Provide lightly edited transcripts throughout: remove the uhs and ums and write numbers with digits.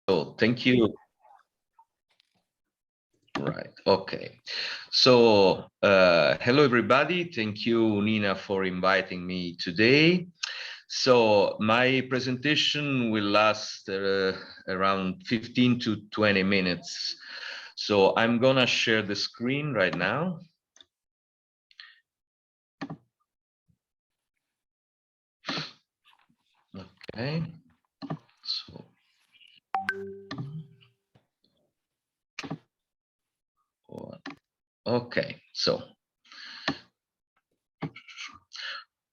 So thank you. Right. Okay. So hello, everybody. Thank you, Nina, for inviting me today. So my presentation will last around 15 to 20 minutes. So I'm gonna share the screen right now. Okay. So. Okay. So.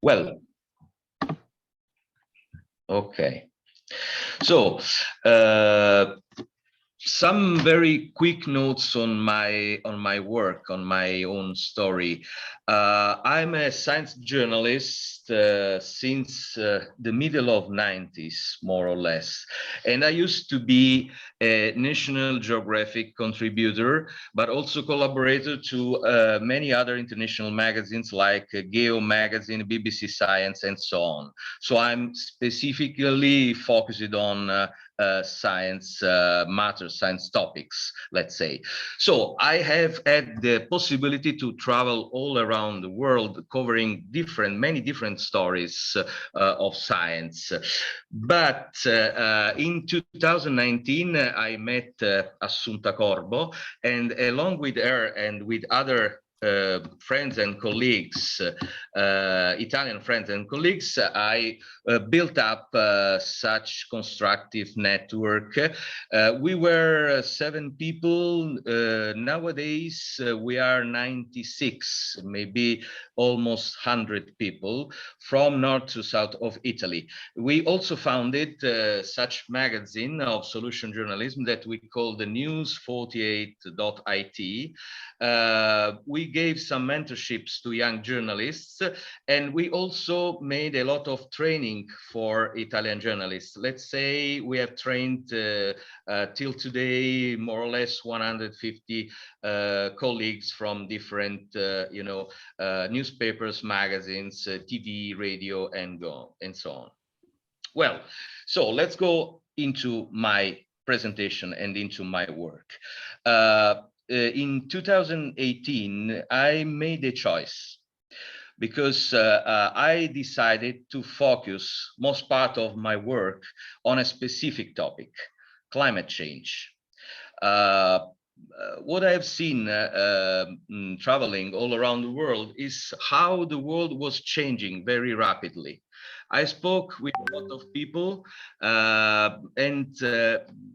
Well. Okay. So. Some very quick notes on my work, on my own story. I'm a science journalist since the middle of 90s, more or less, and I used to be a National Geographic contributor, but also collaborator to many other international magazines like Geo magazine, BBC Science, and so on. So I'm specifically focused on science matters, science topics, let's say. So I have had the possibility to travel all around the world, covering many different stories of science. But in 2019, I met Assunta Corbo, and along with her and with other friends and colleagues, Italian friends and colleagues, I built up such constructive network. We were 7 people. Nowadays, we are 96, maybe almost 100 people from north to south of Italy. We also founded such magazine of solution journalism that we call the News48.it. We gave some mentorships to young journalists, and we also made a lot of training for Italian journalists. Let's say we have trained till today more or less 150 colleagues from different newspapers, magazines, TV, radio, and so on. Well, so let's go into my presentation and into my work. In 2018, I made a choice because I decided to focus most part of my work on a specific topic, climate change. What I have seen traveling all around the world is how the world was changing very rapidly. I spoke with a lot of people, and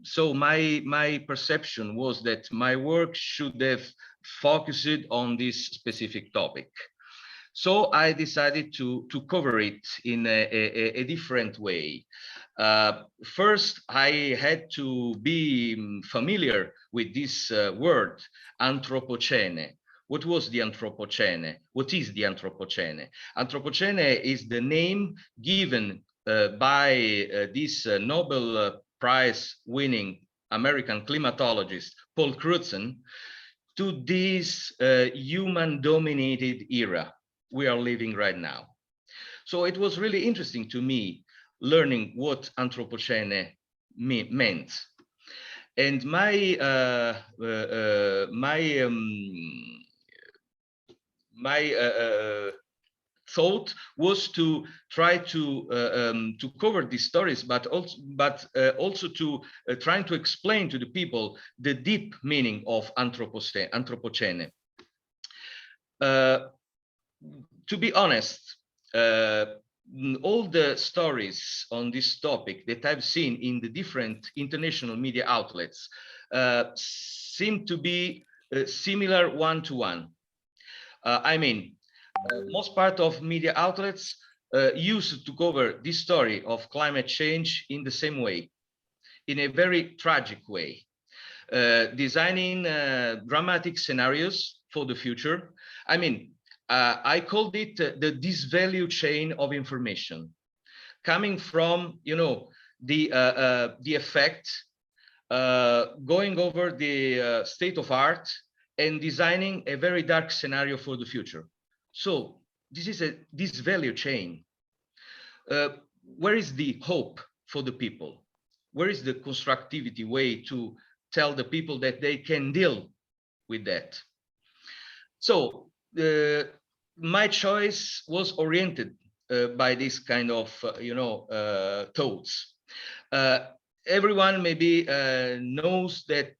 so my perception was that my work should have focused on this specific topic. So I decided to cover it in a different way. First, I had to be familiar with this word, Anthropocene. What was the Anthropocene? What is the Anthropocene? Anthropocene is the name given by this Nobel Prize winning American climatologist, Paul Crutzen, to this human-dominated era we are living right now. So it was really interesting to me learning what Anthropocene meant. And my thought was to try to cover these stories, but also to trying to explain to the people the deep meaning of Anthropocene. To be honest, all the stories on this topic that I've seen in the different international media outlets seem to be similar one-to-one. I mean, most part of media outlets used to cover this story of climate change in the same way, in a very tragic way, designing dramatic scenarios for the future. I mean, I called it the disvalue chain of information, coming from the effect, going over the state of art, and designing a very dark scenario for the future. So this is a disvalue chain. Where is the hope for the people? where is the constructivity way to tell the people that they can deal with that? So my choice was oriented by this kind of thoughts. Everyone maybe knows that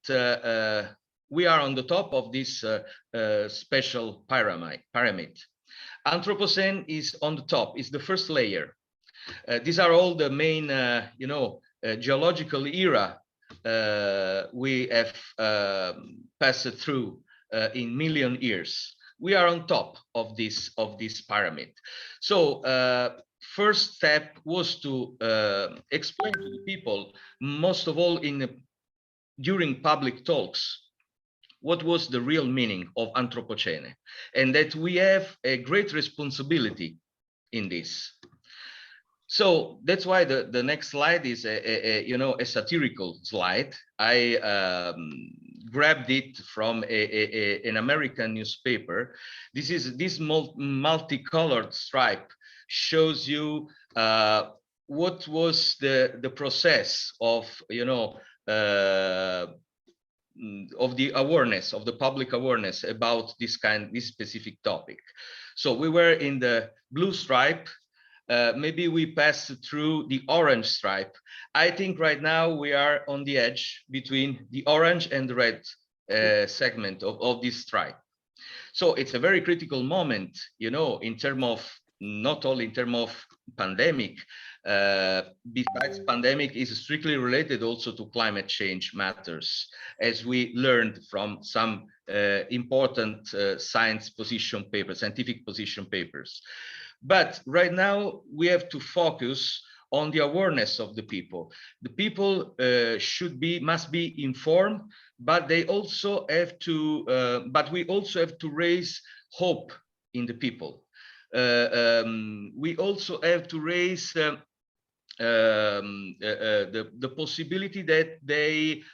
we are on the top of this special pyramid. Anthropocene is on the top, is the first layer. These are all the main geological era we have passed through in million years. We are on top of this pyramid. So first step was to explain to the people, most of all during public talks, what was the real meaning of Anthropocene, and that we have a great responsibility in this. So that's why the next slide is a satirical slide. I grabbed it from an American newspaper. This multicolored stripe shows you what was the process of of the awareness, of the public awareness about this specific topic. So we were in the blue stripe. Maybe we passed through the orange stripe. I think right now we are on the edge between the orange and the red segment of this stripe. So it's a very critical moment, in terms of, not only in terms of pandemic, besides pandemic is strictly related also to climate change matters, as we learned from some important scientific position papers. But right now we have to focus on the awareness of the people. The people must be informed, but they also have to. But we also have to raise hope in the people. We also have to raise the possibility that they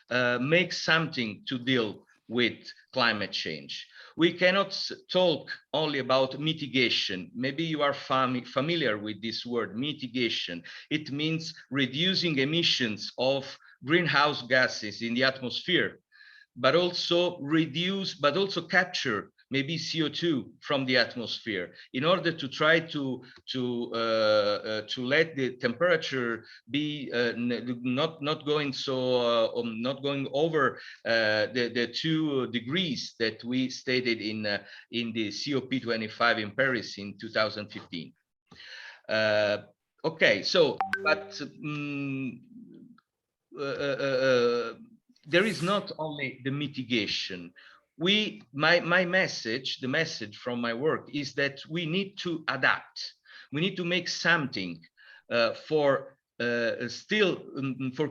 make something to deal with climate change. We cannot talk only about mitigation. Maybe you are familiar with this word, mitigation. It means reducing emissions of greenhouse gases in the atmosphere, but also capture maybe CO2 from the atmosphere in order to try to let the temperature be not going over the 2 degrees that we stated in the COP25 in Paris in 2015. Okay, so but there is not only the mitigation. My message, the message from my work is that we need to adapt. We need to make something for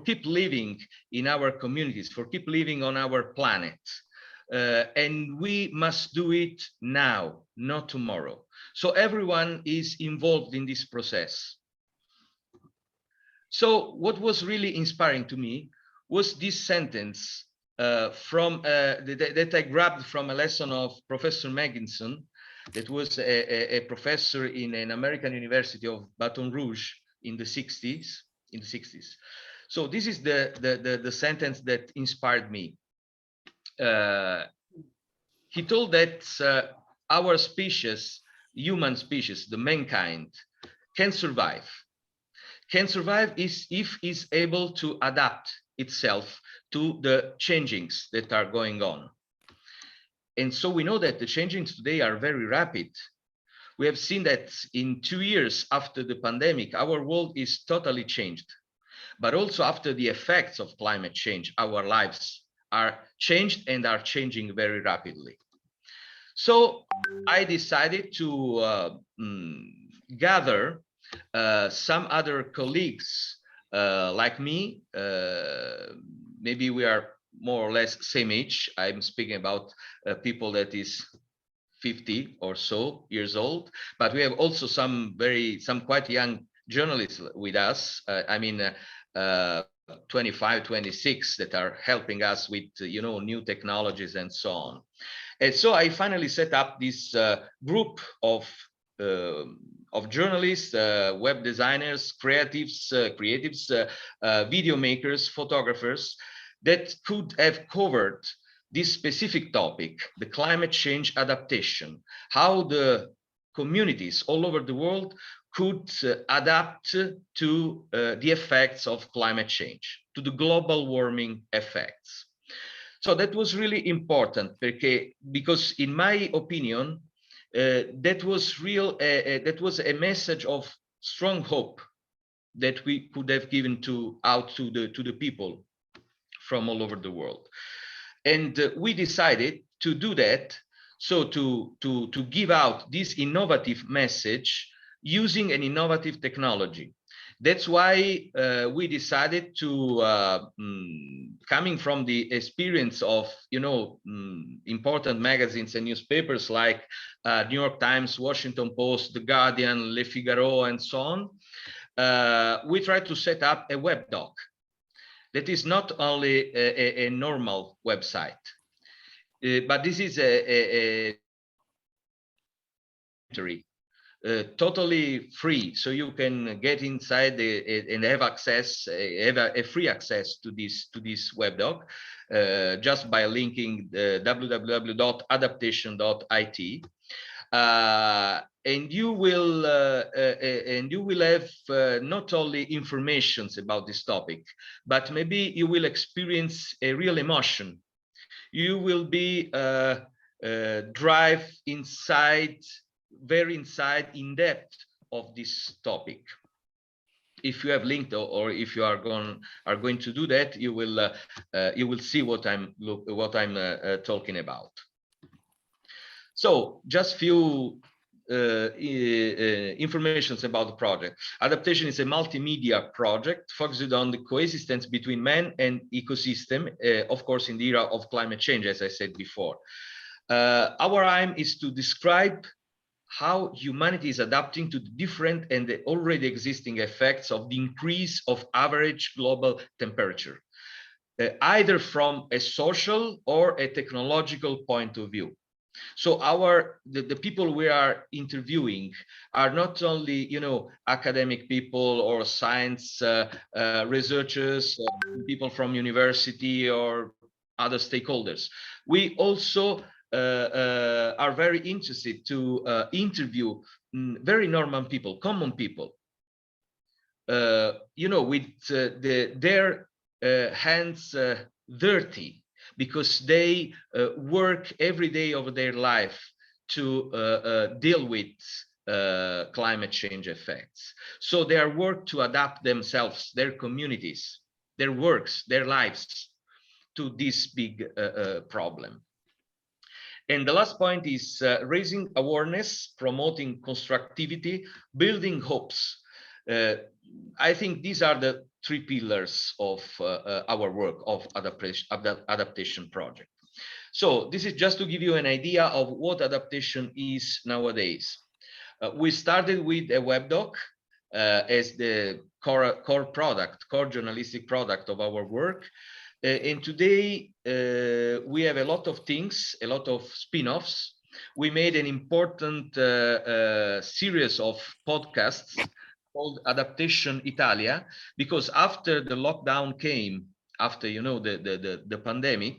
keep living in our communities, for keep living on our planet. And we must do it now, not tomorrow. So everyone is involved in this process. So what was really inspiring to me was this sentence that I grabbed from a lesson of Professor Megginson, that was a professor in an American university of Baton Rouge in the 60s. So this is the sentence that inspired me. He told that our species, human species, the mankind, can survive if is able to adapt itself to the changings that are going on. And so we know that the changings today are very rapid. We have seen that in 2 years after the pandemic, our world is totally changed. But also after the effects of climate change, our lives are changed and are changing very rapidly. So I decided to gather some other colleagues like me. Maybe we are more or less same age. I'm speaking about people that is 50 or so years old, but we have also some quite young journalists with us. 25, 26 that are helping us with new technologies and so on. And so I finally set up this group of of journalists, web designers, creatives, video makers, photographers that could have covered this specific topic, the climate change adaptation, how the communities all over the world could adapt to the effects of climate change, to the global warming effects. So that was really important because in my opinion, that was a message of strong hope that we could have given out to the people from all over the world. And we decided to do that, so to give out this innovative message using an innovative technology. That's why we decided to, coming from the experience of, important magazines and newspapers like New York Times, Washington Post, The Guardian, Le Figaro, and so on, we tried to set up a web doc that is not only a normal website, but this is a totally free, so you can get inside and have access, have a free access to this web doc just by linking www.adaptation.it. And you will have not only informations about this topic, but maybe you will experience a real emotion. You will be drive inside, very inside, in depth of this topic. If you have linked, or if you are going to do that, you will see what I'm talking about. So just few informations about the project. Adaptation is a multimedia project focused on the coexistence between man and ecosystem, of course, in the era of climate change, as I said before. Our aim is to describe how humanity is adapting to the different and the already existing effects of the increase of average global temperature, either from a social or a technological point of view. So the people we are interviewing are not only, academic people or science researchers, people from university or other stakeholders. We also are very interested to interview very normal people, common people, with their hands dirty, because they work every day of their life to deal with climate change effects. So they are work to adapt themselves, their communities, their works, their lives to this big problem. And the last point is raising awareness, promoting constructivity, building hopes. I think these are the three pillars of our work of adaptation project. So this is just to give you an idea of what adaptation is nowadays. We started with a web doc as the core journalistic product of our work. And today we have a lot of things, a lot of spin-offs. We made an important series of podcasts called Adaptation Italia, because after the lockdown came, after the pandemic,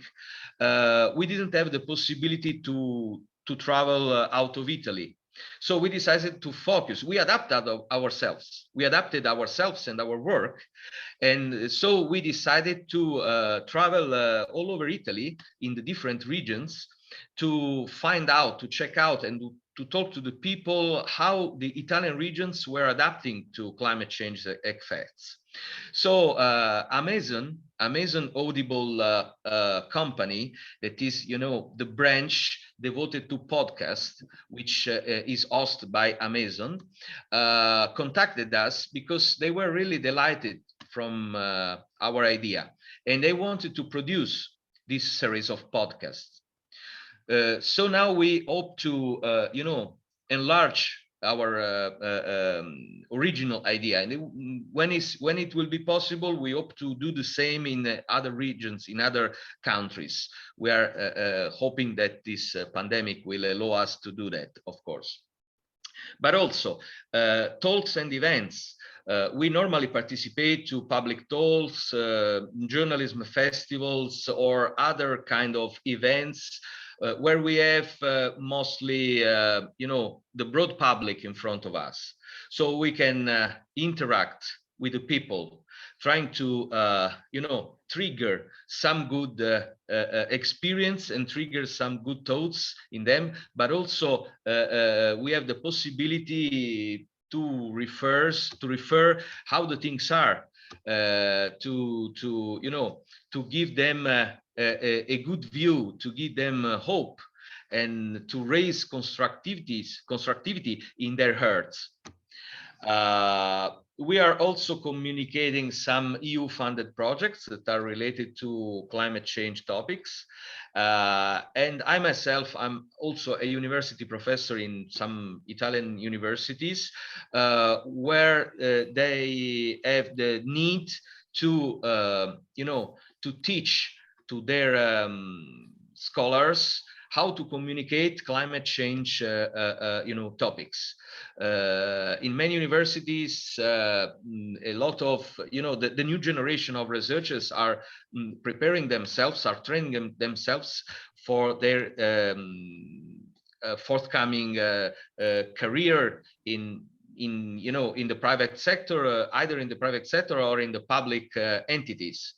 we didn't have the possibility to travel out of Italy. So we decided to focus. We adapted ourselves and our work. And so we decided to travel all over Italy in the different regions to find out, to check out, and to talk to the people how the Italian regions were adapting to climate change effects. So Amazon Audible company, that is, the branch devoted to podcast, which is hosted by Amazon, contacted us because they were really delighted from our idea, and they wanted to produce this series of podcasts. So now we hope to, enlarge our original idea, and when it will be possible, we hope to do the same in other regions, in other countries. We are hoping that this pandemic will allow us to do that, of course. but also talks and events. We normally participate to public talks, journalism festivals, or other kind of events where we have mostly, the broad public in front of us. So we can interact with the people, trying to, trigger some good experience and trigger some good thoughts in them. But also we have the possibility to refer how the things are, to give them a good view, to give them hope, and to raise constructivity in their hearts. We are also communicating some EU-funded projects that are related to climate change topics. And I myself, I'm also a university professor in some Italian universities, where they have the need to, to teach to their scholars how to communicate climate change, topics. In many universities, a lot of, the new generation of researchers are preparing themselves, are training themselves for their forthcoming career in the private sector, either in the private sector or in the public entities,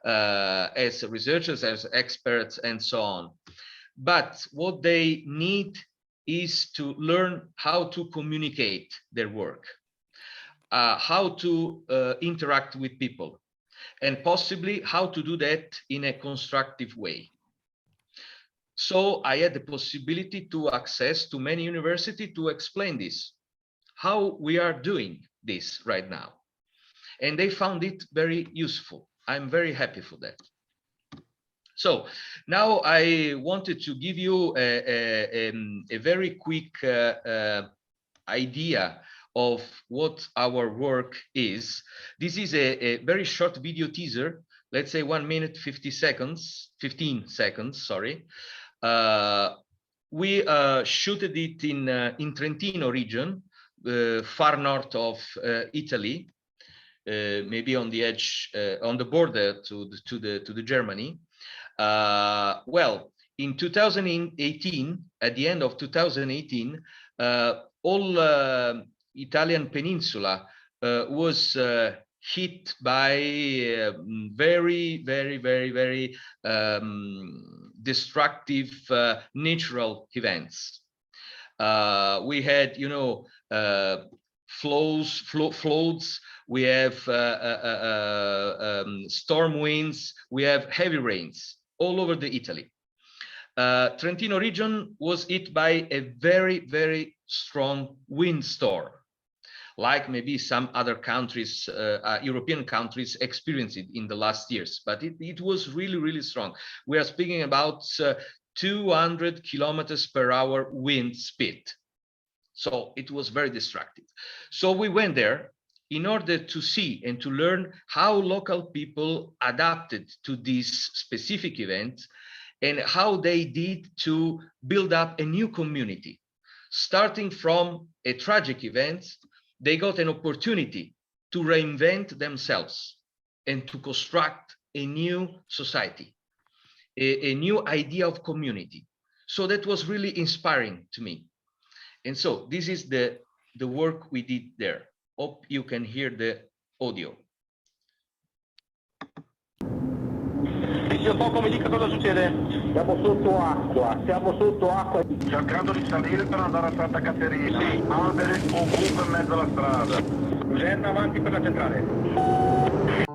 as researchers, as experts, and so on. But what they need is to learn how to communicate their work, how to interact with people, and possibly how to do that in a constructive way. So I had the possibility to access to many universities to explain this, how we are doing this right now. And they found it very useful. I'm very happy for that. So now I wanted to give you a very quick idea of what our work is. This is a very short video teaser, let's say 1 minute, 15 seconds, sorry. We shooted it in Trentino region, far north of Italy, maybe on the edge, on the border to the Germany. Well, in 2018, at the end of 2018, all Italian peninsula was hit by very destructive natural events. We had, floods, we have storm winds, we have heavy rains all over the Italy. Trentino region was hit by a very strong windstorm, like maybe some other countries, European countries experienced it in the last years, but it was really strong. We are speaking about 200 kilometers per hour wind speed. So it was very destructive. So we went there in order to see and to learn how local people adapted to this specific event and how they did to build up a new community. Starting from a tragic event, they got an opportunity to reinvent themselves and to construct a new society, a new idea of community. So that was really inspiring to me. And so this is the work we did there. Hope you can hear the audio. Vigili del fuoco, mi dica cosa succede? Siamo sotto acqua. Cercando di salire per andare a Santa Caterina. Sì, alberi ovunque in mezzo alla strada. Genna avanti per la centrale.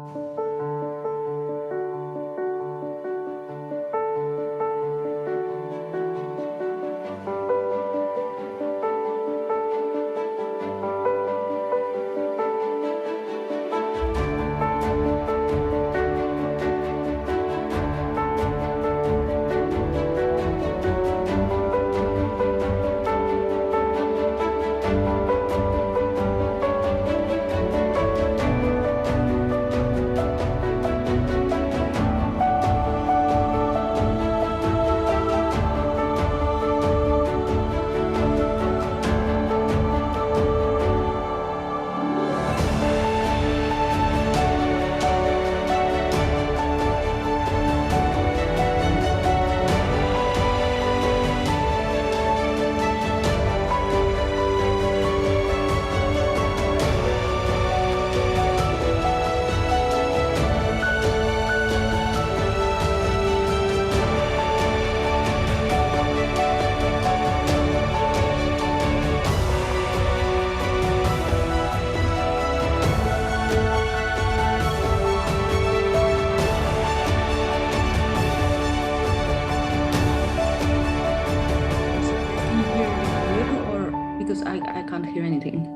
anything.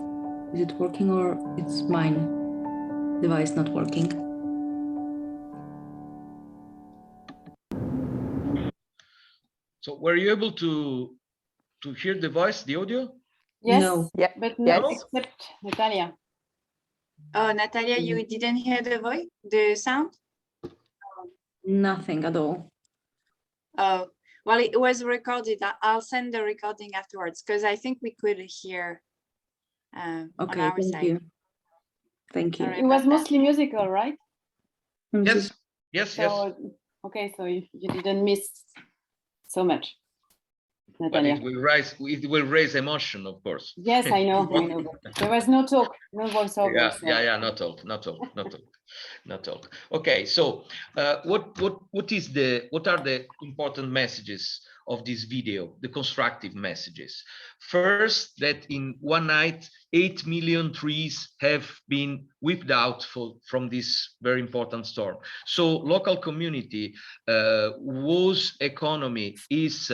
Is it working or it's mine device not working? So were you able to hear the voice, the audio? Yes, No. yeah, but not except Natalia. Oh, Natalia, you didn't hear the voice, the sound? Nothing at all. Oh, well, it was recorded. I'll send the recording afterwards because I think we could hear on Okay, our thank side. you. Thank you. Sorry It was about that. mostly musical, right? Yes, yes, So, yes. okay, so you didn't miss so much, But Natalia. it will raise emotion, of course. Yes, I know. But there was no talk, no voiceover. Yeah, so. yeah, not talk. Not talk. Okay, so what are the important messages of this video, the constructive messages? First, that in one night 8 million trees have been wiped out from this very important storm. So local community whose economy is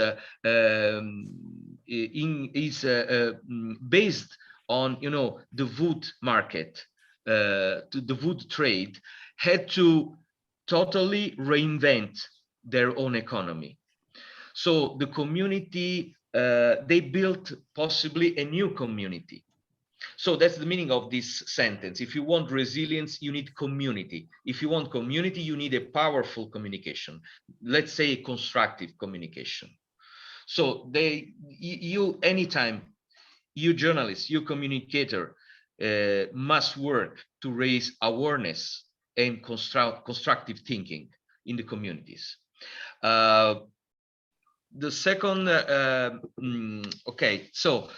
based on, you know, the wood market, to the wood trade, had to totally reinvent their own economy. So the community, they built possibly a new community. So that's the meaning of this sentence. If you want resilience, you need community. If you want community, you need a powerful communication. Let's say constructive communication. So anytime you journalist, you communicator, must work to raise awareness and constructive thinking in the communities. The second, okay, so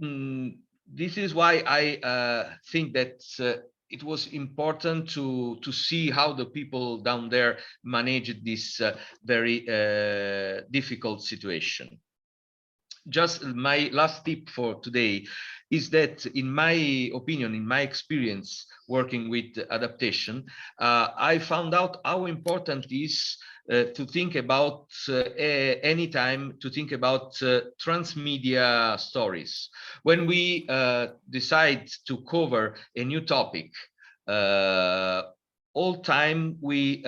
this is why I think that it was important to see how the people down there managed this very difficult situation. Just my last tip for today is that, in my opinion, in my experience working with adaptation, I found out how important it is to think about anytime to think about transmedia stories. When we decide to cover a new topic, all time we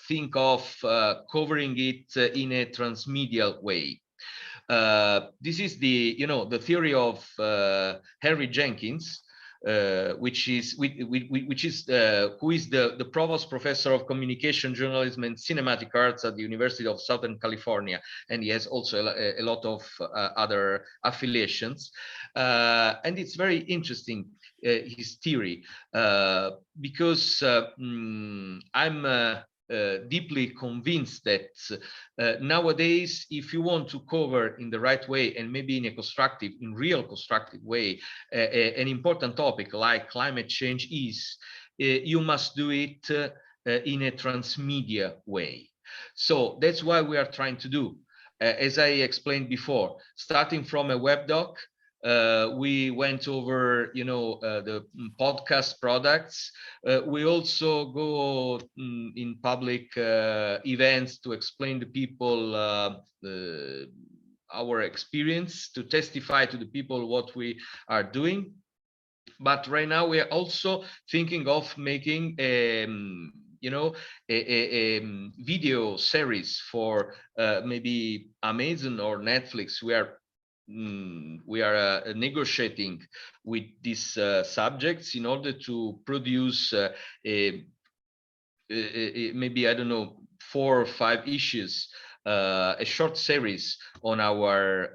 think of covering it in a transmedia way. This is the, you know, the theory of Henry Jenkins, who is the provost professor of communication, journalism, and cinematic arts at the University of Southern California, and he has also a lot of other affiliations. And it's very interesting, his theory, because I'm deeply convinced that nowadays, if you want to cover in the right way, and maybe in a real constructive way, an important topic like climate change is, you must do it in a transmedia way. So that's why we are trying to do, as I explained before, starting from a web doc. We went over, you know, the podcast products. We also go in public events to explain to people our experience, to testify to the people what we are doing. But right now we are also thinking of making you know, a video series for maybe Amazon or Netflix. We are negotiating with these subjects in order to produce maybe, I don't know, 4 or 5 issues, a short series on our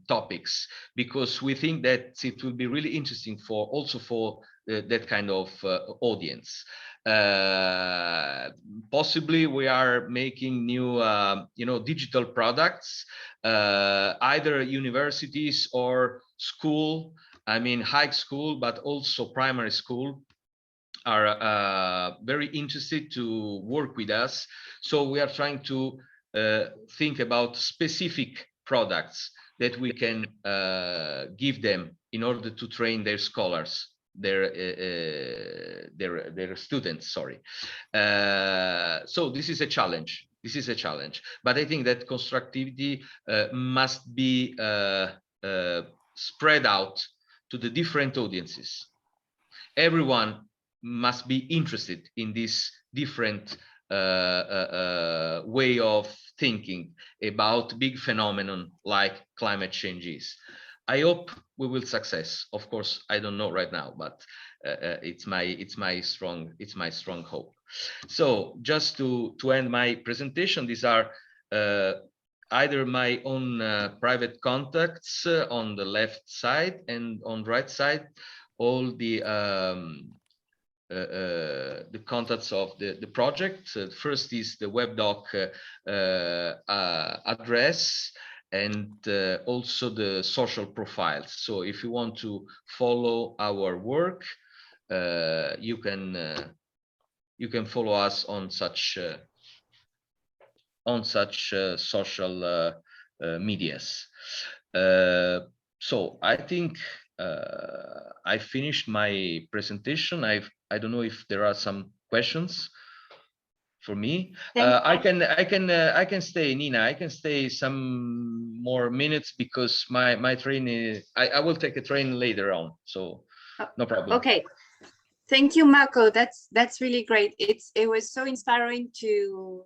topics, because we think that it will be really interesting for that kind of audience. Possibly we are making new you know, digital products, either universities or school, I mean high school, but also primary school are very interested to work with us. So we are trying to think about specific products that we can give them in order to train their scholars, their students, sorry. So this is a challenge. This is a challenge, but I think that constructivity must be spread out to the different audiences. Everyone must be interested in this different way of thinking about big phenomenon like climate change is. I hope we will success. Of course, I don't know right now, but it's my strong hope. So just to end my presentation, these are either my own private contacts on the left side, and on the right side all the contacts of the project. First is the webdoc address, and also the social profiles. So if you want to follow our work, you can follow us on such social medias. So I think I finished my presentation. I don't know if there are some questions for me. I can stay, Nina. I can stay some more minutes because my train is. I will take a train later on, so no problem. Okay. Thank you, Marco. That's really great. It was so inspiring to,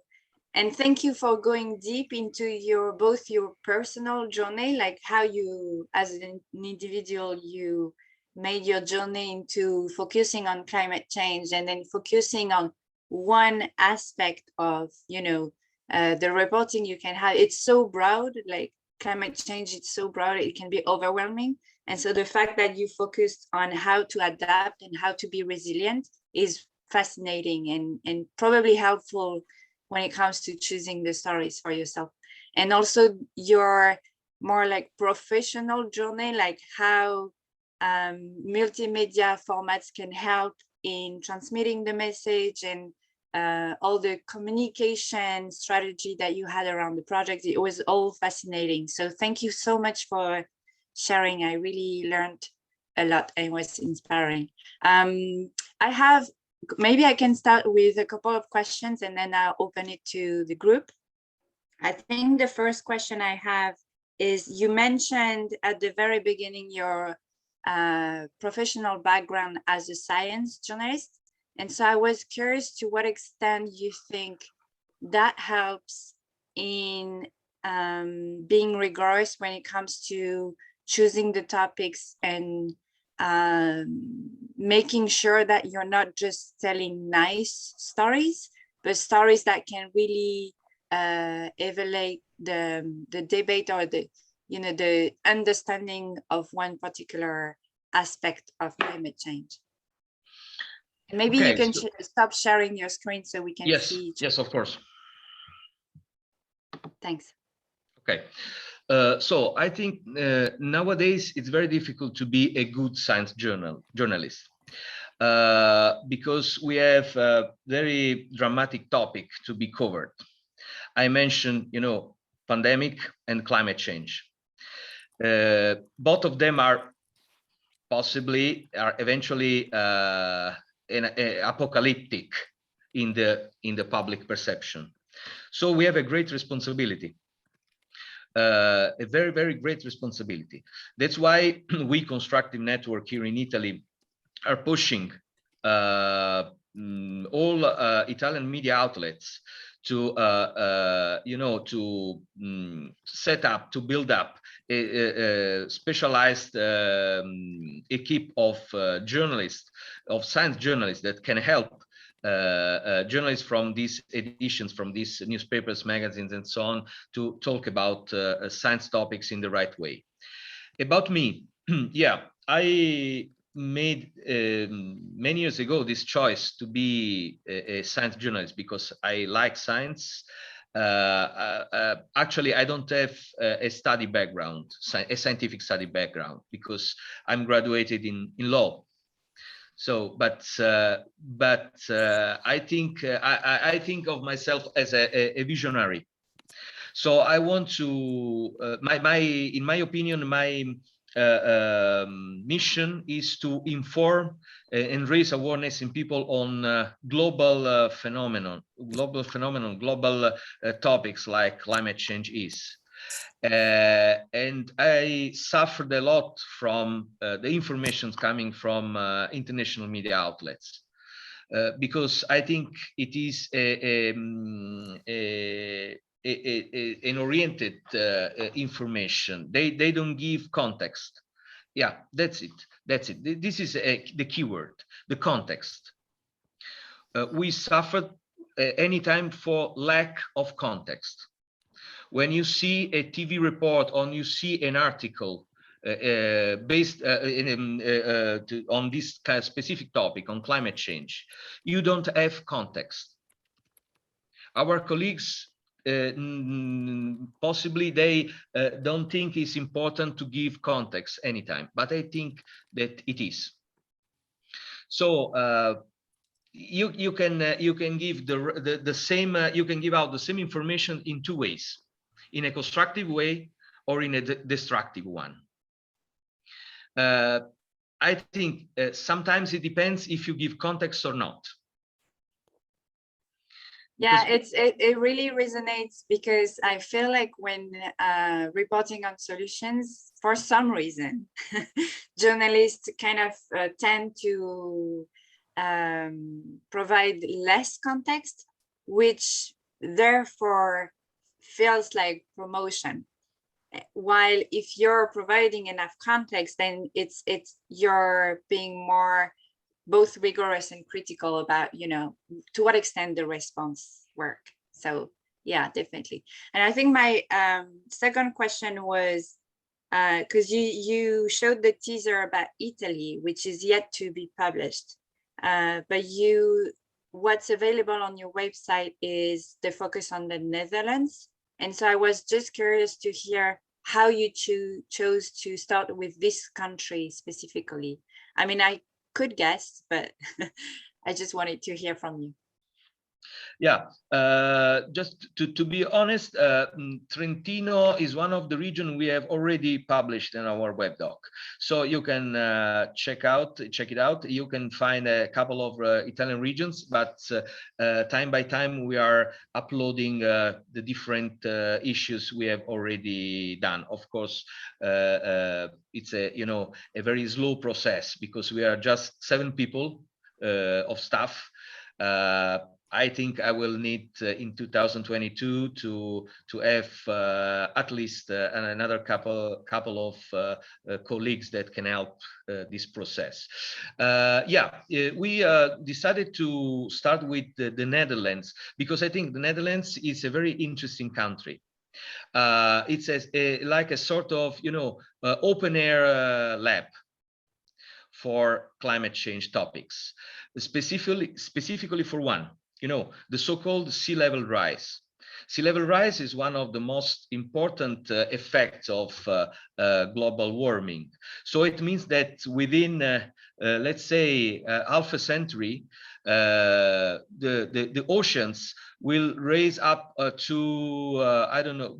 and thank you for going deep into both your personal journey, like how you, as an individual, you made your journey into focusing on climate change, and then focusing on one aspect of, the reporting you can have. It's so broad, like climate change, it's so broad, it can be overwhelming. And so the fact that you focused on how to adapt and how to be resilient is fascinating and probably helpful when it comes to choosing the stories for yourself. And also your more like professional journey, like how multimedia formats can help in transmitting the message, and all the communication strategy that you had around the project. It was all fascinating. So thank you so much for sharing. I really learned a lot and it was inspiring. Maybe I can start with a couple of questions and then I'll open it to the group. I think the first question I have is, you mentioned at the very beginning your professional background as a science journalist. And so I was curious to what extent you think that helps in being rigorous when it comes to choosing the topics and making sure that you're not just telling nice stories, but stories that can really elevate the debate or the understanding of one particular aspect of climate change. And maybe you can stop sharing your screen so we can see each other. Yes, of course. Thanks. Okay. So I think nowadays it's very difficult to be a good science journalist because we have a very dramatic topic to be covered. I mentioned, pandemic and climate change. Both of them are eventually apocalyptic in the public perception. So we have a great responsibility. A very, very great responsibility. That's why we, Constructive Network here in Italy, are pushing all Italian media outlets to build up a specialized equipe of journalists, of science journalists that can help journalists from these editions, from these newspapers, magazines, and so on, to talk about science topics in the right way. About me, yeah, I made many years ago this choice to be a science journalist because I like science. Actually, I don't have a study background, a scientific study background, because I'm graduated in law. So, but I think I think of myself as a visionary. So I want to in my opinion, my mission is to inform and raise awareness in people on global topics like climate change is. And I suffered a lot from the information coming from international media outlets. Because I think it is an oriented information. They don't give context. Yeah, that's it. That's it. This is the keyword, the context. We suffered anytime for lack of context. When you see a TV report or you see an article based on this kind of specific topic on climate change, you don't have context. Our colleagues possibly they don't think it's important to give context anytime, but I think that it is. So you can give the same you can give out the same information in two ways, in a constructive way or in a destructive one. I think sometimes it depends if you give context or not. Yeah, it really resonates, because I feel like when reporting on solutions, for some reason, journalists kind of tend to provide less context, which therefore feels like promotion. While if you're providing enough context, then it's you're being more both rigorous and critical about, you know, to what extent the response work. So yeah, definitely. And I think my second question was, because you showed the teaser about Italy, which is yet to be published, but what's available on your website is the focus on the Netherlands. And so I was just curious to hear how you chose to start with this country specifically. I mean, I could guess, but I just wanted to hear from you. Yeah, just to be honest, Trentino is one of the regions we have already published in our web doc. So you can check it out. You can find a couple of Italian regions, but time by time we are uploading the different issues we have already done. Of course, it's a very slow process because we are just 7 people of staff. I think I will need in 2022 to have at least another couple of colleagues that can help this process. We decided to start with the Netherlands because I think the Netherlands is a very interesting country. It's like a sort of open air lab for climate change topics, specifically for one. The so-called sea level rise. Sea level rise is one of the most important effects of global warming. So it means that within, let's say, half a century, the oceans will raise up to, I don't know,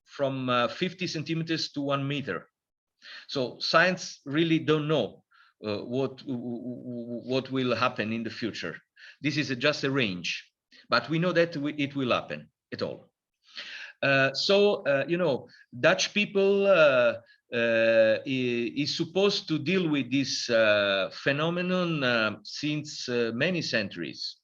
from 50 centimeters to 1 meter. So science really don't know what will happen in the future. This is just a range, but we know that it will happen at all. Dutch people is supposed to deal with this phenomenon since many centuries,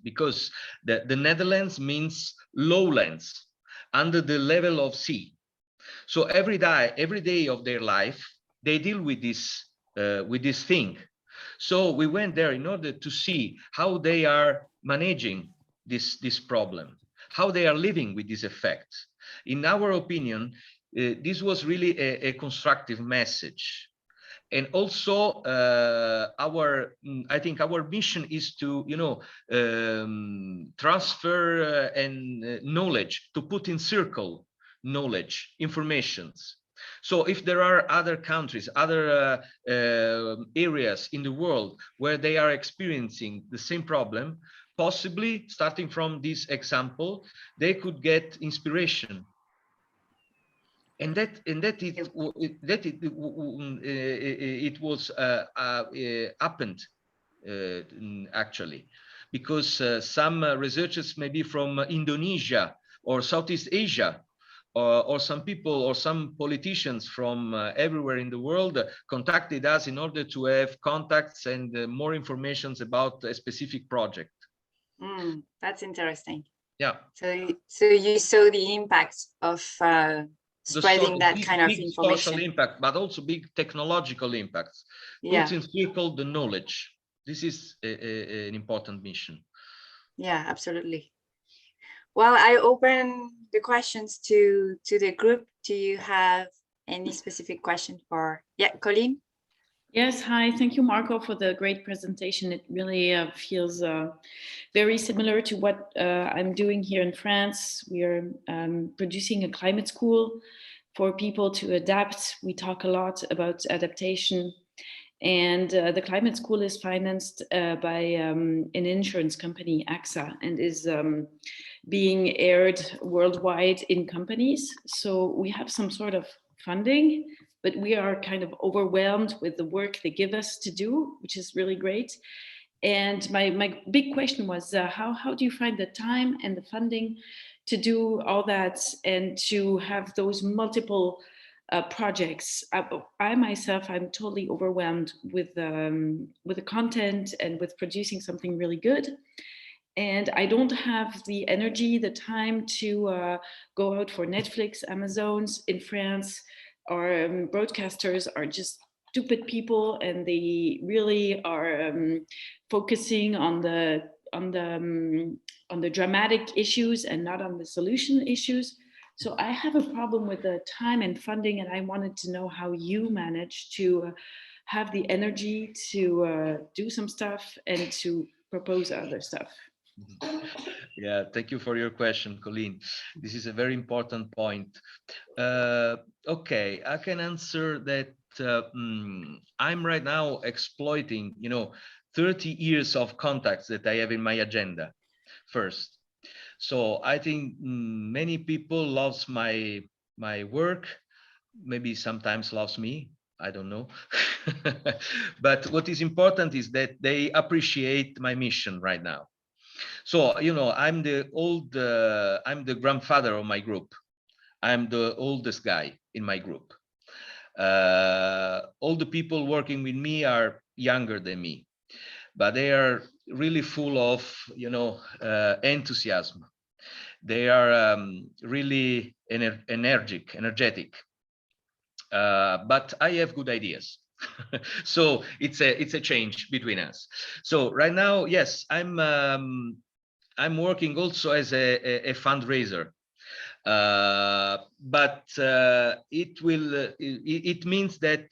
because the Netherlands means lowlands, under the level of sea. So every day of their life, they deal with this thing. So we went there in order to see how they are managing this problem, how they are living with this effect. In our opinion, this was really a constructive message. And also, I think our mission is to, transfer knowledge, to put in circle knowledge, informations. So if there are other countries, other areas in the world where they are experiencing the same problem, possibly starting from this example, they could get inspiration. And it was happened actually, because some researchers maybe from Indonesia or Southeast Asia, or some people or some politicians from everywhere in the world contacted us in order to have contacts and more information about a specific project. That's interesting. Yeah. So you saw the impact of spreading that kind of big information. Social impact, but also big technological impacts. Yeah. Puts in circle the knowledge. This is an important mission. Yeah, absolutely. Well, I open the questions to the group. Do you have any specific question for? Yeah, Colleen. Yes, hi. Thank you, Marco, for the great presentation. It really feels very similar to what I'm doing here in France. We are producing a climate school for people to adapt. We talk a lot about adaptation. And the climate school is financed by an insurance company, AXA, and is being aired worldwide in companies. So we have some sort of funding, but we are kind of overwhelmed with the work they give us to do, which is really great. And my big question was, how do you find the time and the funding to do all that and to have those multiple projects? I myself, I'm totally overwhelmed with the content and with producing something really good. And I don't have the energy, the time to go out for Netflix, Amazons in France. Our broadcasters are just stupid people, and they really are focusing on the dramatic issues and not on the solution issues. So I have a problem with the time and funding, and I wanted to know how you manage to have the energy to do some stuff and to propose other stuff. Yeah, thank you for your question, Colleen. This is a very important point. Okay, I can answer that. I'm right now exploiting, 30 years of contacts that I have in my agenda first. So I think many people loves my work, maybe sometimes loves me, I don't know. But what is important is that they appreciate my mission right now. So, I'm the grandfather of my group. I'm the oldest guy in my group. All the people working with me are younger than me, but they are really full of, enthusiasm. They are really energetic. But I have good ideas. So it's a change between us. So right now, yes, I'm working also as a fundraiser, but it means that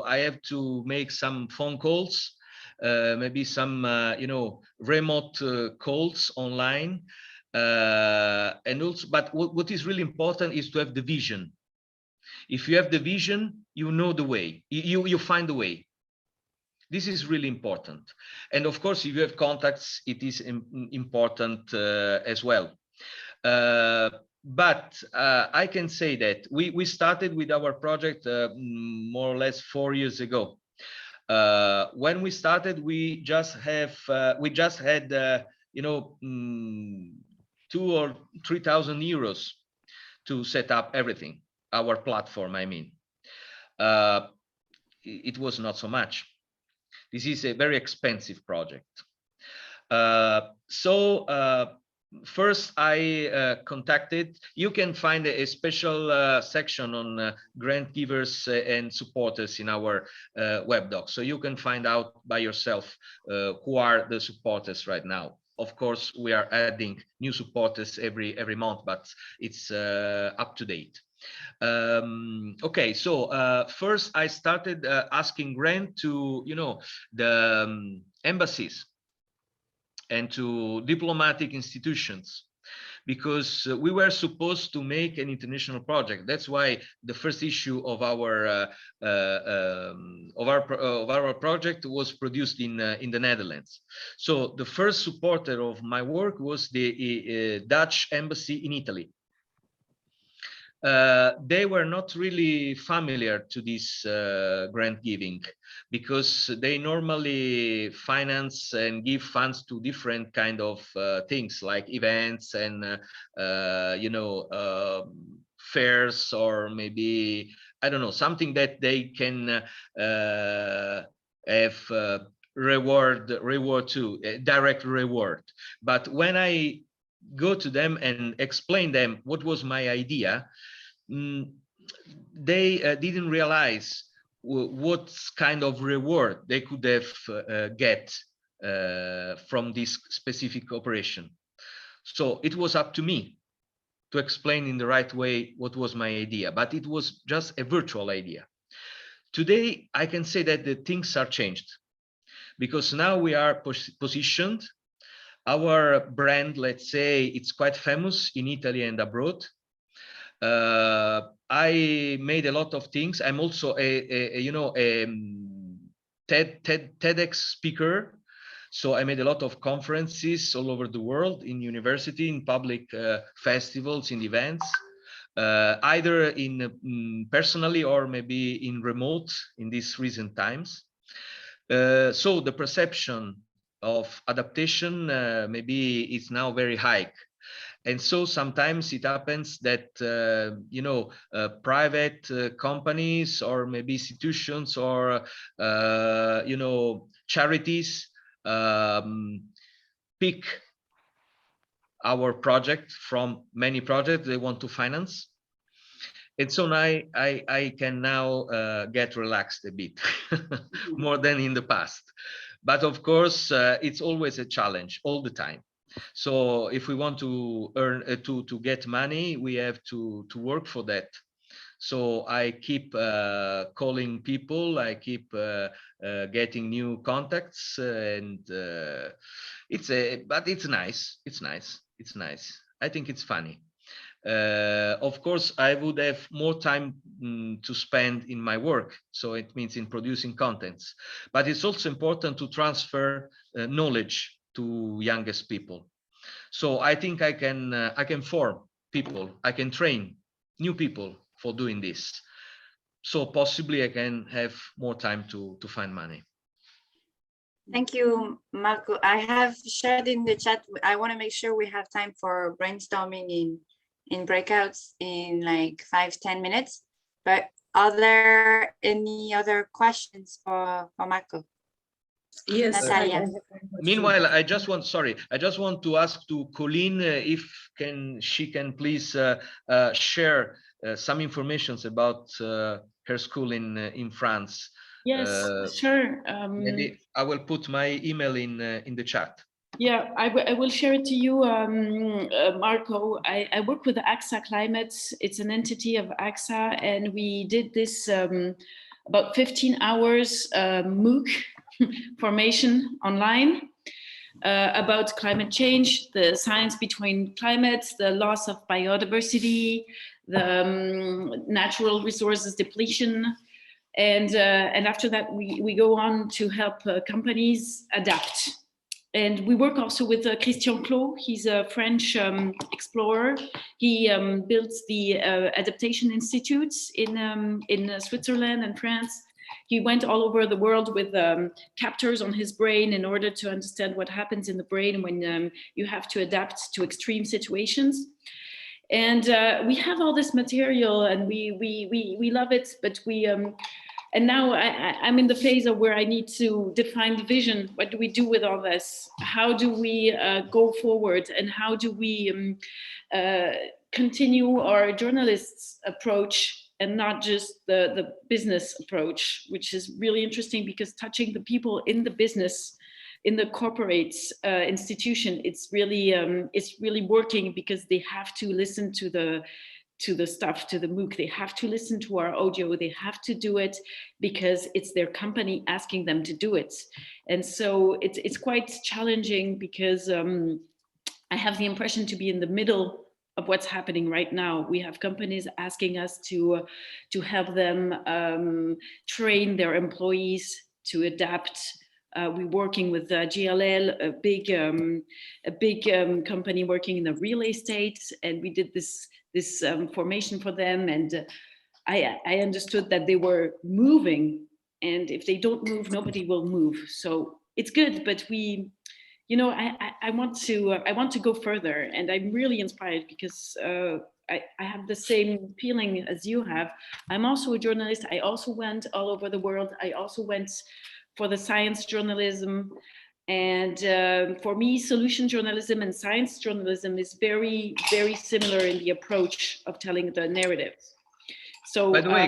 I have to make some phone calls, maybe some remote calls online, and also. But what is really important is to have the vision. If you have the vision, you know the way. You find the way. This is really important. And of course, if you have contacts, it is important as well. But I can say that we started with our project more or less 4 years ago. When we started, we just had 2,000 or 3,000 euros to set up everything, our platform. I mean, it was not so much. This is a very expensive project. First, I contacted. You can find a special section on grant givers and supporters in our web doc, so you can find out by yourself who are the supporters right now. Of course, we are adding new supporters every month, but it's up to date. Okay, so first I started asking grant to the embassies and to diplomatic institutions, because we were supposed to make an international project. That's why the first issue of our project was produced in the Netherlands. So the first supporter of my work was the Dutch embassy in Italy. they were not really familiar to this grant giving, because they normally finance and give funds to different kind of things like events and fairs, or maybe, I don't know, something that they can have reward to, direct reward. But when I go to them and explain them what was my idea, they didn't realize what kind of reward they could have get from this specific operation. So it was up to me to explain in the right way what was my idea, but it was just a virtual idea. Today, I can say that the things are changed, because now we are positioned. Our brand, let's say, it's quite famous in Italy and abroad. I made a lot of things. I'm also a TEDx speaker. So I made a lot of conferences all over the world, in university, in public festivals, in events, either in personally or maybe in remote in these recent times. So the perception of adaptation maybe is now very high. And so sometimes it happens that, private companies or maybe institutions or, charities pick our project from many projects they want to finance. And so I can now get relaxed a bit more than in the past. But of course, it's always a challenge all the time. So if we want to earn to get money, we have to work for that. So I keep calling people, I keep getting new contacts, and but it's nice. It's nice. It's nice. I think it's funny. Of course, I would have more time to spend in my work. So it means in producing contents, but it's also important to transfer knowledge to youngest people. So I think I can form people, I can train new people for doing this. So possibly I can have more time to find money. Thank you, Marco. I have shared in the chat. I want to make sure we have time for brainstorming in breakouts in like 5-10 minutes. But are there any other questions for Marco? Yes. Natalia. Meanwhile, I just want to ask to Colleen if she can please share some information about her school in France. Yes, sure. Maybe I will put my email in the chat. Yeah, I will share it to you, Marco. I work with AXA Climate. It's an entity of AXA, and we did this about 15 hours MOOC formation online about climate change, the science between climates, the loss of biodiversity, the natural resources depletion. And after that, we go on to help companies adapt. And we work also with Christian Clot. He's a French explorer. He built the Adaptation Institutes in Switzerland and France. He went all over the world with captors on his brain in order to understand what happens in the brain when you have to adapt to extreme situations. And we have all this material, and we love it, but and now I'm in the phase of where I need to define the vision. What do we do with all this? How do we go forward? And how do we continue our journalists' approach and not just the business approach, which is really interesting because touching the people in the business, in the corporate institution, it's really working because they have to listen to the stuff, to the MOOC. They have to listen to our audio. They have to do it because it's their company asking them to do it. And so it's quite challenging because I have the impression to be in the middle of what's happening right now. We have companies asking us to help them train their employees to adapt we're working with GLL, a big company working in the real estate, and we did this formation for them. And I understood that they were moving, and if they don't move, nobody will move. So it's good, but we, you know, I want to go further, and I'm really inspired because I have the same feeling as you have. I'm also a journalist. I also went all over the world. I also went for the science journalism. And for me, solution journalism and science journalism is very, very similar in the approach of telling the narratives. So by the way,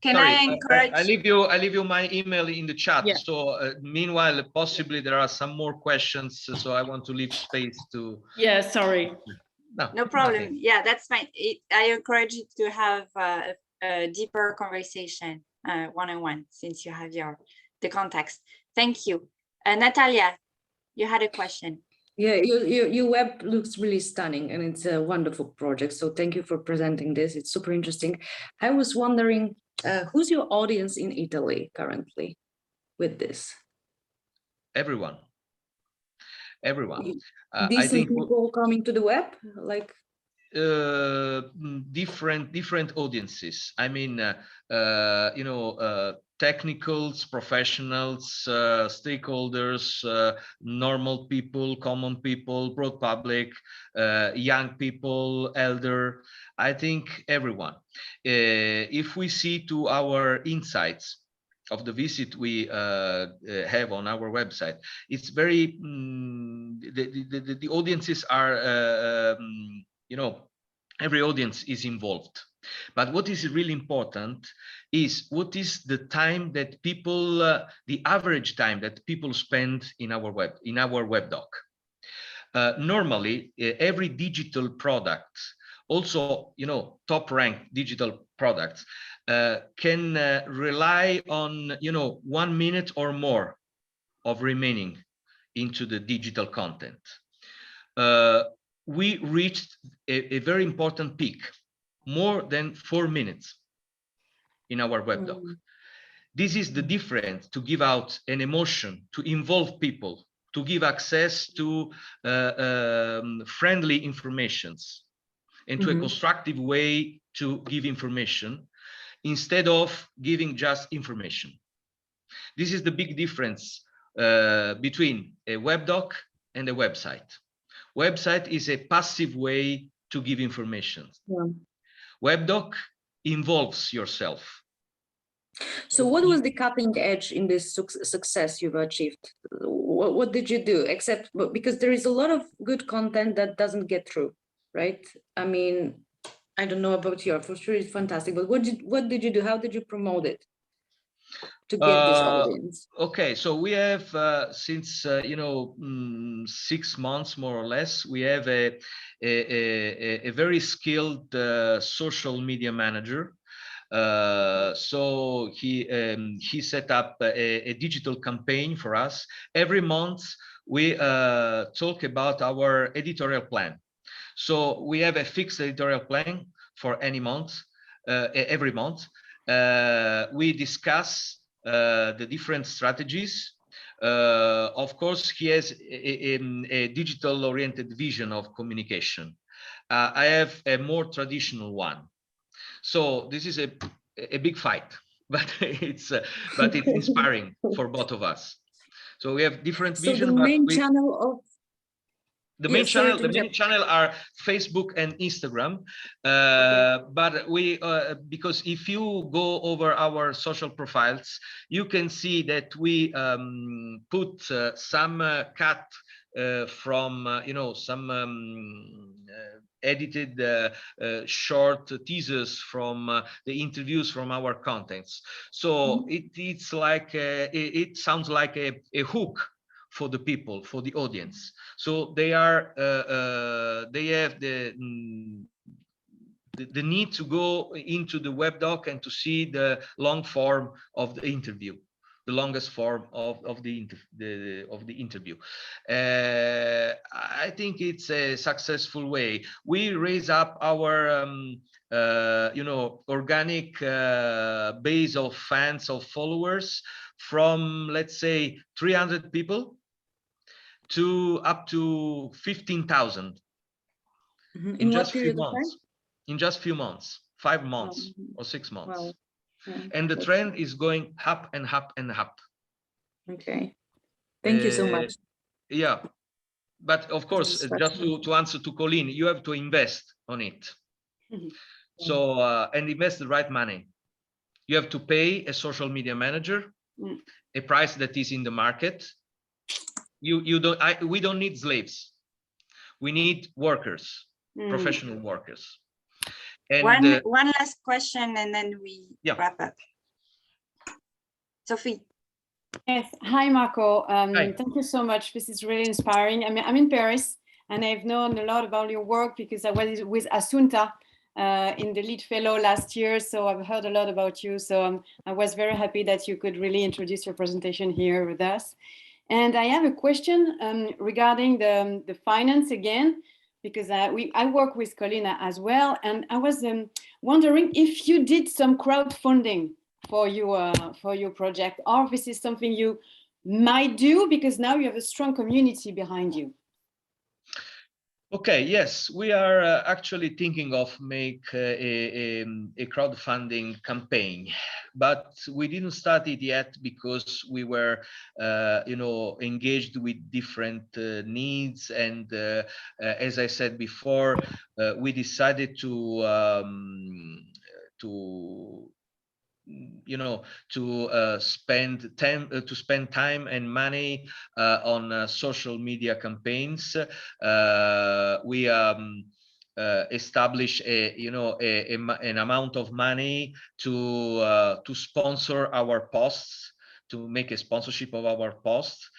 can I encourage? I leave you my email in the chat. Yeah. So meanwhile, possibly there are some more questions. So I want to leave space to. Yeah, sorry. No problem. Nothing. Yeah, that's fine. I encourage you to have a deeper conversation one-on-one, since you have the context. Thank you. Natalia, you had a question. Yeah, your web looks really stunning, and it's a wonderful project. So thank you for presenting this. It's super interesting. I was wondering, who's your audience in Italy currently with this? Everyone. Decent I think people coming to the web, like different audiences. I mean, you know, technicals, professionals, stakeholders, normal people, common people, broad public, young people, elder. I think everyone. If we see to our insights of the visit we have on our website, it's very the audiences are you know, every audience is involved. But what is really important is what is the time that people, the average time that people spend in our web doc. Normally, every digital product, also, you know, top ranked digital products, can rely on, you know, 1 minute or more of remaining into the digital content. We reached a very important peak, more than 4 minutes in our web doc. This is the difference to give out an emotion, to involve people, to give access to friendly informations, and to a constructive way to give information instead of giving just information. This is the big difference between a web doc and a website. Website is a passive way to give information. Yeah. Web doc involves yourself. So what was the cutting edge in this success you've achieved? What did you do, except because there is a lot of good content that doesn't get through, right? I mean, I don't know about you, for sure it's fantastic, but what did you do? How did you promote it to get this audience? Okay, so we have since you know 6 months more or less, we have a very skilled social media manager. So he set up a digital campaign for us. Every month we talk about our editorial plan. So we have a fixed editorial plan for any month, every month. We discuss the different strategies. Of course, he has a digital-oriented vision of communication. I have a more traditional one. So this is a big fight, but it's inspiring for both of us. So we have different vision. So the main channel of the main channel are Facebook and Instagram, but we because if you go over our social profiles, you can see that we put some cut from you know, some edited short teasers from the interviews from our contents. So it's like it sounds like a hook for the people, for the audience. So they are they have the need to go into the web doc and to see the long form of the interview. the longest form of the interview. I think it's a successful way. We raise up our organic base of fans, of followers, from, let's say, 300 people to up to 15,000 in just few months. In just few months, 5 months or 6 months. Wow. Yeah, and the trend is going up and up and up. Okay, thank you so much. Yeah, but of course, just to answer to Colleen, you have to invest on it. So and invest the right money. You have to pay a social media manager a price that is in the market. We don't need slaves. We need workers, professional workers. And one last question, and then we wrap up. Sophie. Yes. Hi, Marco. Thank you so much. This is really inspiring. I mean, I'm in Paris, and I've known a lot about your work because I was with Assunta in the lead fellow last year. So I've heard a lot about you. So I was very happy that you could really introduce your presentation here with us. And I have a question regarding the finance again, because I work with Colleen as well. And I was wondering if you did some crowdfunding for your project, or this is something you might do because now you have a strong community behind you. Okay, yes, we are actually thinking of make a crowdfunding campaign, but we didn't start it yet because we were, engaged with different needs, and as I said before, we decided to spend time and money on social media campaigns. We establish an amount of money to sponsor our posts, to make a sponsorship of our posts.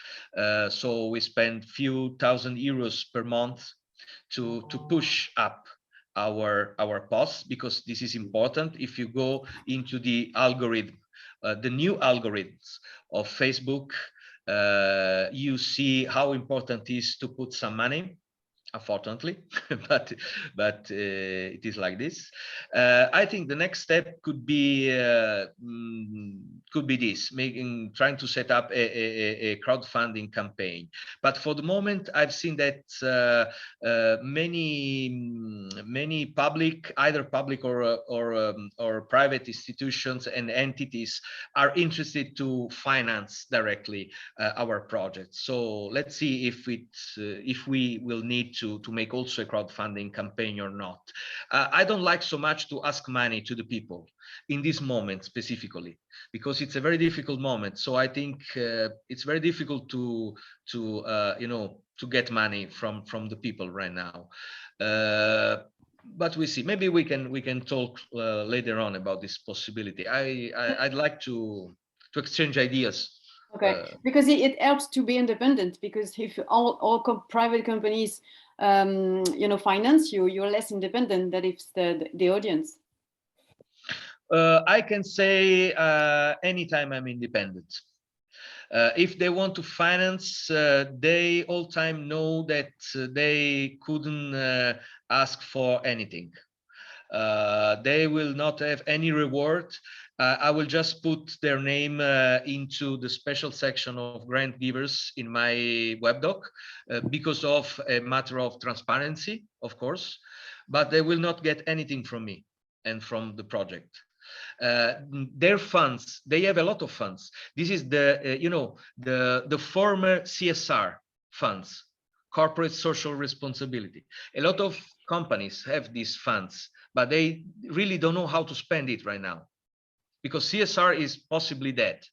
So we spend few thousand euros per month to push up our posts, because this is important. If you go into the algorithm, the new algorithms of Facebook, you see how important it is to put some money, unfortunately, but it is like this. I think the next step could be this, trying to set up a crowdfunding campaign. But for the moment, I've seen that many public, either public or private institutions and entities are interested to finance directly our project. So let's see if we will need to make also a crowdfunding campaign or not. I don't like so much to ask money to the people in this moment specifically, because it's a very difficult moment. So I think it's very difficult to get money from the people right now. But we see. Maybe we can talk later on about this possibility. I'd like to exchange ideas. Okay, because it helps to be independent, because if all private companies finance you, you're less independent than if the audience. I can say anytime I'm independent. If they want to finance, they all time know that they couldn't ask for anything. They will not have any reward. I will just put their name into the special section of grant givers in my web doc because of a matter of transparency, of course, but they will not get anything from me and from the project. Their funds, they have a lot of funds. This is the former CSR funds, corporate social responsibility. A lot of companies have these funds, but they really don't know how to spend it right now, because CSR is possibly dead.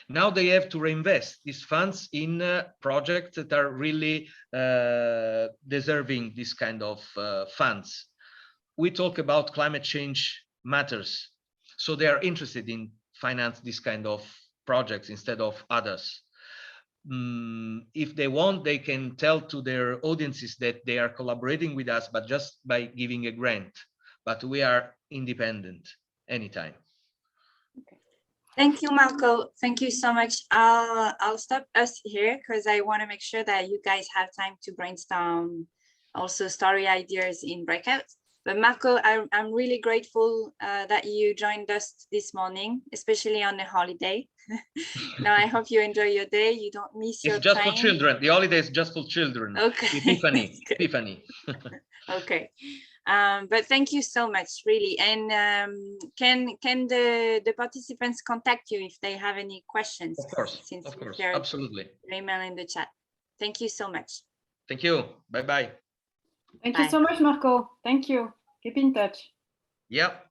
Now they have to reinvest these funds in projects that are really deserving this kind of funds. We talk about climate change matters, so they are interested in finance this kind of projects instead of others. If they want, they can tell to their audiences that they are collaborating with us, but just by giving a grant. But we are independent anytime. Okay. Thank you, Marco. Thank you so much. I'll stop us here because I want to make sure that you guys have time to brainstorm also story ideas in breakouts. But Marco, I'm really grateful that you joined us this morning, especially on a holiday. Now, I hope you enjoy your day. You don't miss your It's just train. for children. The holiday is just for children. Okay. Epiphany. Epiphany. Okay. But thank you so much, really. And can the participants contact you if they have any questions? Of course, absolutely. Your email in the chat. Thank you so much. Thank you. Bye-bye. Thank you so much, Marco. Thank you. Keep in touch. Yep.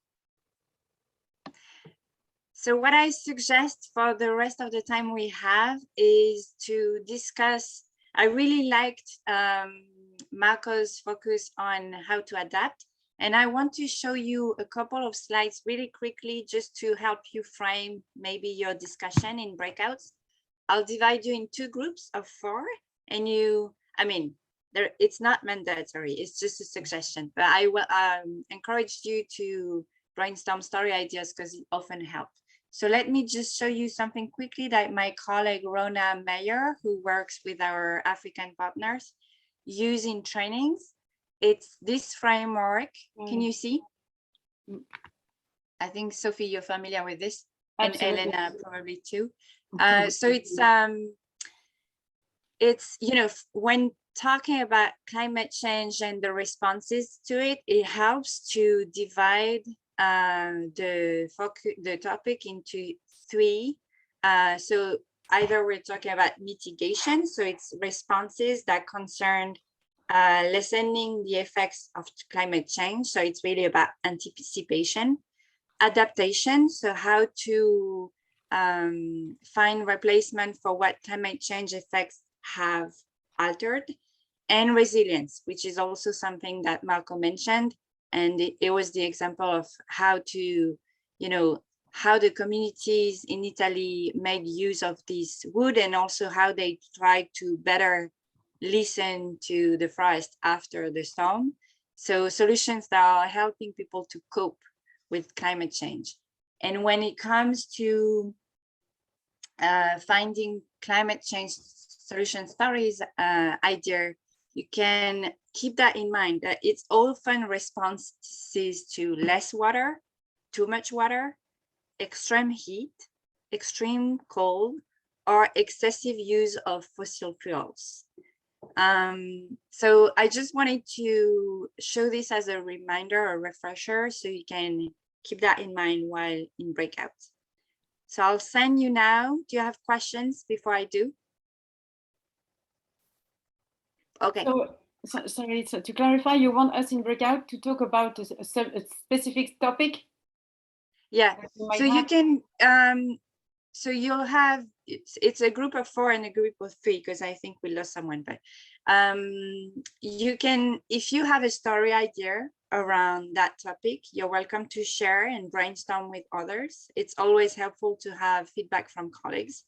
So what I suggest for the rest of the time we have is to discuss, I really liked Marco's focus on how to adapt. And I want to show you a couple of slides really quickly just to help you frame maybe your discussion in breakouts. I'll divide you in 2 groups of 4 and it's not mandatory, it's just a suggestion, but I will encourage you to brainstorm story ideas because it often helps. So let me just show you something quickly that my colleague Rona Meyer, who works with our African partners, use in trainings. It's this framework. Can you see? I think Sophie, you're familiar with this. Absolutely. And Elena probably too. So it's, you know, when talking about climate change and the responses to it, it helps to divide the topic into 3. So either we're talking about mitigation, so it's responses that concern lessening the effects of climate change. So it's really about anticipation. Adaptation, so how to find replacement for what climate change effects have altered. And resilience, which is also something that Marco mentioned. And it was the example of how to, you know, how the communities in Italy made use of this wood and also how they tried to better listen to the forest after the storm. So solutions that are helping people to cope with climate change. And when it comes to finding climate change solution stories idea, you can keep that in mind, that it's often responses to less water, too much water, extreme heat, extreme cold, or excessive use of fossil fuels. So I just wanted to show this as a reminder or refresher so you can keep that in mind while in breakouts. So I'll send you now. Do you have questions before I do? Okay. So, sorry, so to clarify, you want us in breakout to talk about a specific topic? Yeah, so you can, so you'll have, it's a group of 4 and a group of 3, because I think we lost someone, but you can, if you have a story idea around that topic, you're welcome to share and brainstorm with others. It's always helpful to have feedback from colleagues,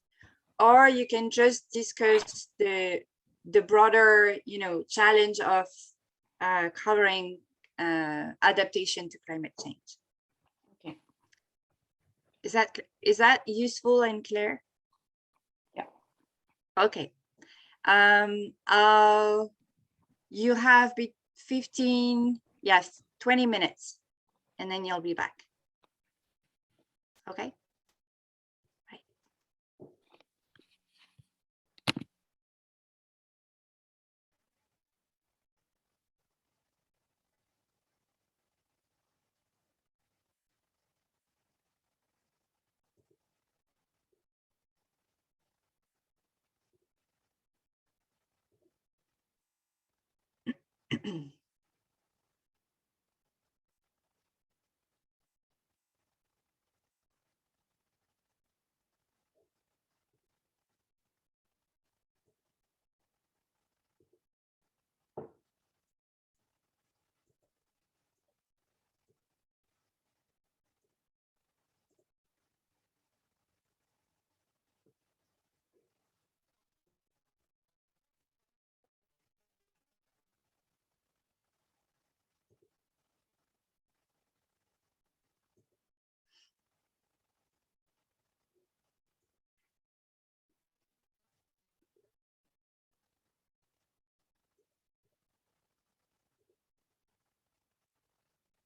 or you can just discuss the broader, you know, challenge of covering adaptation to climate change. Okay. Is that useful and clear? Yeah. Okay. You have 15, yes, 20 minutes, and then you'll be back. Okay. Right.